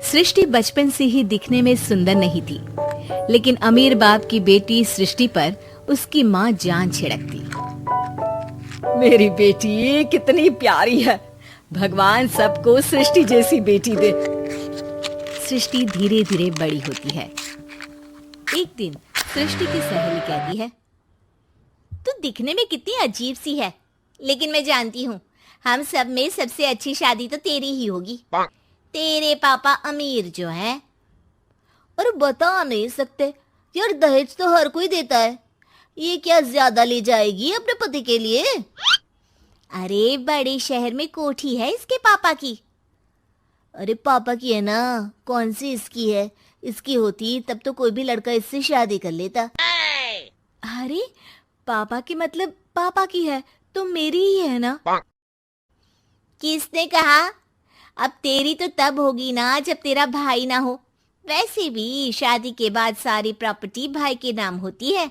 सृष्टि बचपन से ही दिखने में सुंदर नहीं थी, लेकिन अमीर बाप की बेटी सृष्टि पर उसकी माँ जान छिड़कती। मेरी बेटी कितनी प्यारी है, भगवान सबको सृष्टि जैसी बेटी दे। सृष्टि धीरे धीरे बड़ी होती है। एक दिन सृष्टि की सहेली कहती है, तू दिखने में कितनी अजीब सी है, लेकिन मैं जानती हूँ हम सब में सबसे अच्छी शादी तो तेरी ही होगी। तेरे पापा अमीर जो है। और बता नहीं सकते यार, दहेज तो हर कोई देता है, ये क्या ज्यादा ले जाएगी अपने पति के लिए? अरे बड़े शहर में कोठी है इसके पापा की। अरे पापा की है ना, कौन सी इसकी है? इसकी होती तब तो कोई भी लड़का इससे शादी कर लेता। अरे पापा की मतलब पापा की है तो मेरी ही है ना? किसने कहा? अब तेरी तो तब होगी ना जब तेरा भाई ना हो। वैसे भी शादी के बाद सारी प्रॉपर्टी भाई के नाम होती है।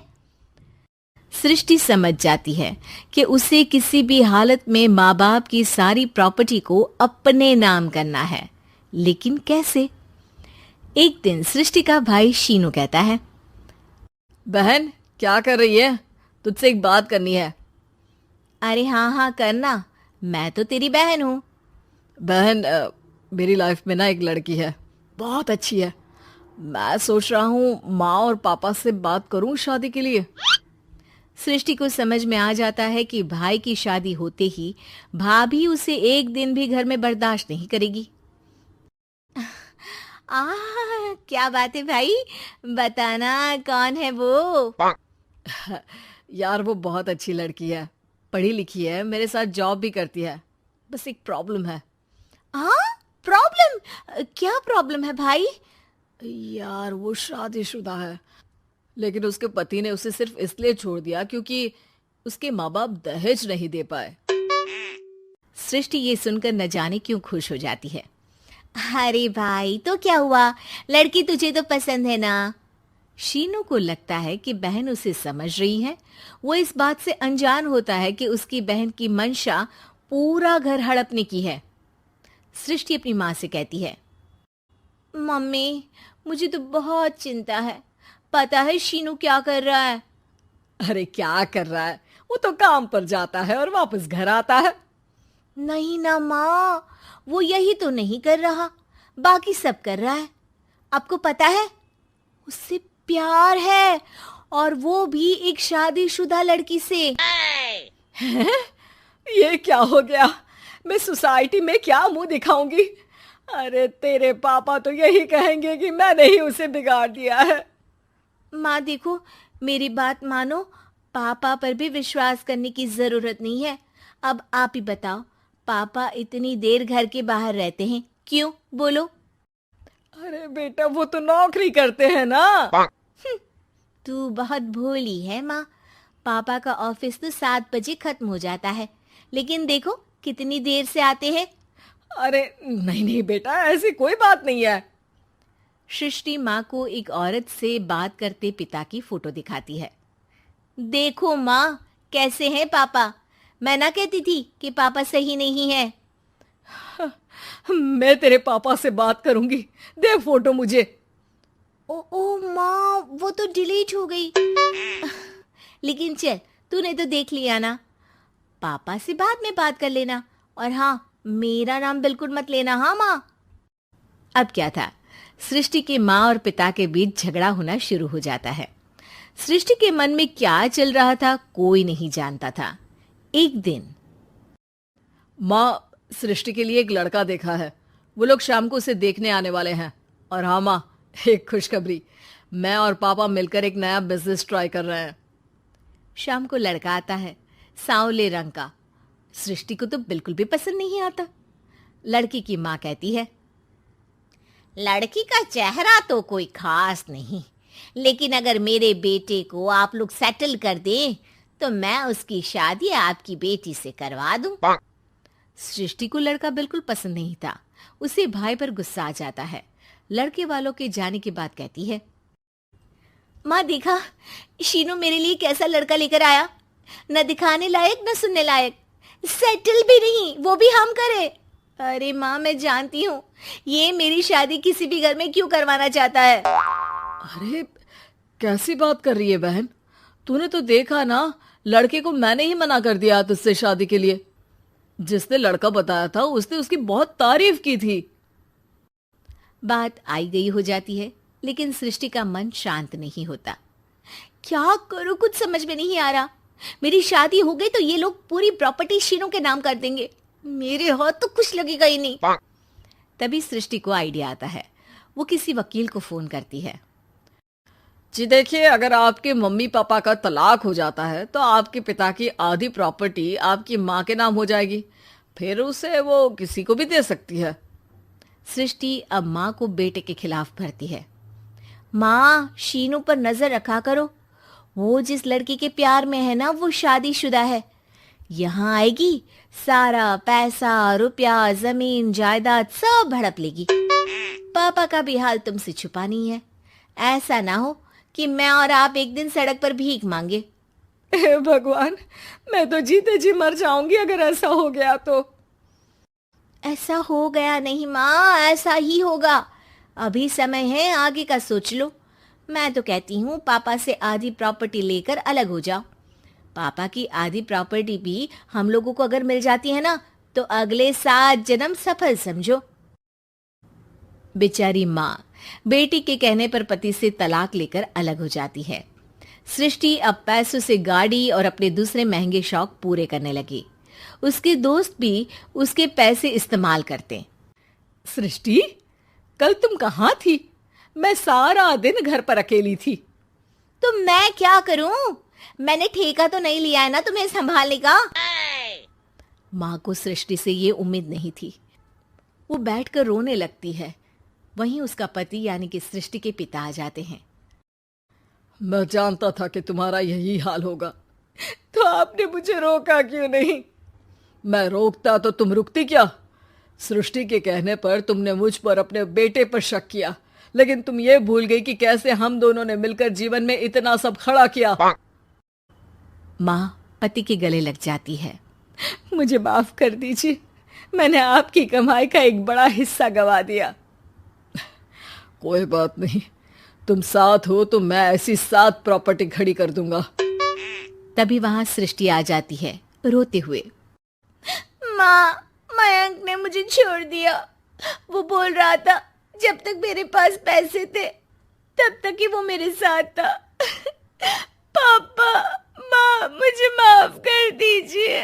सृष्टि समझ जाती है कि उसे किसी भी हालत में माँ बाप की सारी प्रॉपर्टी को अपने नाम करना है, लेकिन कैसे? एक दिन सृष्टि का भाई शीनू कहता है, बहन क्या कर रही है? तुझसे एक बात करनी है। अरे हाँ हाँ करना, मैं तो तेरी बहन हूँ। बहन मेरी लाइफ में ना एक लड़की है, बहुत अच्छी है। मैं सोच रहा हूँ माँ और पापा से बात करूँ शादी के लिए। सृष्टि को समझ में आ जाता है कि भाई की शादी होते ही भाभी उसे एक दिन भी घर में बर्दाश्त नहीं करेगी। क्या बात है भाई, बताना कौन है वो? यार वो बहुत अच्छी लड़की है, पढ़ी लिखी है, मेरे साथ जॉब भी करती है। बस एक प्रॉब्लम है। प्रॉब्लम? क्या प्रॉब्लम है भाई? यार वो शादीशुदा है, लेकिन उसके पति ने उसे सिर्फ इसलिए छोड़ दिया क्योंकि उसके माँ बाप दहेज नहीं दे पाए। सृष्टि ये सुनकर न जाने क्यों खुश हो जाती है। अरे भाई तो क्या हुआ, लड़की तुझे तो पसंद है ना? शीनू को लगता है कि बहन उसे समझ रही है। वो इस बात से अनजान होता है कि उसकी बहन की मंशा पूरा घर हड़पने की है। सृष्टि अपनी माँ से कहती है, मम्मी मुझे तो बहुत चिंता है। पता है शीनू क्या कर रहा है? अरे क्या कर रहा है? वो तो काम पर जाता है और वापस घर आता है। नहीं ना माँ, वो यही तो नहीं कर रहा, बाकी सब कर रहा है। आपको पता है उससे प्यार है, और वो भी एक शादीशुदा लड़की से। ये क्या हो गया? मैं सोसाइटी में क्या मुंह दिखाऊंगी? अरे तेरे पापा तो यही कहेंगे कि मैंने ही उसे बिगाड़ दिया है। माँ देखो, मेरी बात मानो, पापा पर भी विश्वास करने की जरूरत नहीं है। अब आप ही बताओ, पापा इतनी देर घर के बाहर रहते हैं क्यों? बोलो। अरे बेटा वो तो नौकरी करते हैं ना। तू बहुत भोली है माँ। पापा का ऑफिस तो 7 बजे खत्म हो जाता है, लेकिन देखो कितनी देर से आते हैं। अरे नहीं नहीं बेटा, ऐसी कोई बात नहीं है। सृष्टि माँ को एक औरत से बात करते पिता की फोटो दिखाती है। देखो माँ, कैसे हैं पापा? मैं ना कहती थी कि पापा सही नहीं है। मैं तेरे पापा से बात करूंगी, दे फोटो मुझे। ओ माँ, वो तो डिलीट हो गई। लेकिन चल, तूने तो देख लिया ना। पापा से बाद में बात कर लेना, और हाँ, मेरा नाम बिल्कुल मत लेना। हाँ माँ। अब क्या था, सृष्टि के माँ और पिता के बीच झगड़ा होना शुरू हो जाता है। सृष्टि के मन में क्या चल रहा था कोई नहीं जानता था। एक दिन, माँ सृष्टि के लिए एक लड़का देखा है, वो लोग शाम को उसे देखने आने वाले हैं। और हाँ माँ, एक खुशखबरी, मैं और पापा मिलकर एक नया बिजनेस ट्राई कर रहे हैं। शाम को लड़का आता है, सांवले रंग का। सृष्टि को तो बिल्कुल भी पसंद नहीं आता। लड़की की माँ कहती है, लड़की का चेहरा तो कोई खास नहीं, लेकिन अगर मेरे बेटे को आप लोग सेटल कर दें तो मैं उसकी शादी आपकी बेटी से करवा दूं। सृष्टि को लड़का बिल्कुल पसंद नहीं था। उसे भाई पर गुस्सा आ जाता है। लड़के वालों के जाने के बाद कहती है, माँ देखा, शीनू मेरे लिए कैसा लड़का लेकर आया। न दिखाने लायक न सुनने लायक, सेटल भी नहीं, वो भी हम करें? अरे माँ, मैं जानती हूँ ये मेरी शादी किसी भी घर में क्यों करवाना चाहता है। अरे कैसी बात कर रही है बहन, तूने तो देखा ना, लड़के को मैंने ही मना कर दिया तुझसे शादी के लिए। जिसने लड़का बताया था उसने उसकी बहुत तारीफ की थी। बात आई गई हो जाती है, लेकिन सृष्टि का मन शांत नहीं होता। क्या करूं, कुछ समझ में नहीं आ रहा। मेरी शादी हो गई तो ये लोग पूरी प्रॉपर्टी शीनू के नाम कर देंगे, मेरे हाथ तो कुछ लगेगा ही नहीं। तभी सृष्टि को आइडिया आता है। वो किसी वकील को फोन करती है। जी देखिए, अगर आपके मम्मी पापा का तलाक हो जाता है तो आपके पिता की आधी प्रॉपर्टी आपकी माँ के नाम हो जाएगी, फिर उसे वो किसी को भी दे सकती है। सृष्टि अब माँ को बेटे के खिलाफ भरती है। माँ, शीनू पर नजर रखा करो, वो जिस लड़की के प्यार में है ना, वो शादीशुदा है। यहाँ आएगी, सारा पैसा, रुपया, जमीन, जायदाद सब हड़प लेगी। पापा का भी हाल तुमसे छुपा नहीं है। ऐसा ना हो कि मैं और आप एक दिन सड़क पर भीख मांगे। हे भगवान, मैं तो जीते जी मर जाऊंगी अगर ऐसा हो गया तो। ऐसा हो गया नहीं माँ, ऐसा ही होगा। अभी समय है, आगे का सोच लो। मैं तो कहती हूँ पापा से आधी प्रॉपर्टी लेकर अलग हो जाओ। पापा की आधी प्रॉपर्टी भी हम लोगों को अगर मिल जाती है ना, तो अगले 7 जन्म सफल समझो। बेचारी माँ बेटी के कहने पर पति से तलाक लेकर अलग हो जाती है। सृष्टि अब पैसों से गाड़ी और अपने दूसरे महंगे शौक पूरे करने लगी। उसके दोस्त भी उसके पैसे इस्तेमाल करते। सृष्टि, कल तुम कहाँ थी? मैं सारा दिन घर पर अकेली थी। तो मैं क्या करूं? मैंने ठेका तो नहीं लिया है ना तुम्हें संभालने का। माँ को सृष्टि से ये उम्मीद नहीं थी। वो बैठकर रोने लगती है। वहीं उसका पति यानी कि सृष्टि के पिता आ जाते हैं। मैं जानता था कि तुम्हारा यही हाल होगा, तो आपने मुझे रोका क्यों नहीं? मैं रोकता तो तुम रुकती क्या? सृष्टि के कहने पर तुमने मुझ पर अपने बेटे पर शक किया, लेकिन तुम ये भूल गई कि कैसे हम दोनों ने मिलकर जीवन में इतना सब खड़ा किया। माँ पति के गले लग जाती है। मुझे माफ कर दीजिए, मैंने आपकी कमाई का एक बड़ा हिस्सा गवा दिया। कोई बात नहीं, तुम साथ हो तो मैं ऐसी 7 प्रॉपर्टी खड़ी कर दूंगा। तभी वहां सृष्टि आ जाती है रोते हुए। माँ, मयंक ने मुझे छोड़ दिया। वो बोल रहा था जब तक मेरे पास पैसे थे तब तक ही वो मेरे साथ था। पापा, माँ, मुझे माफ कर दीजिए।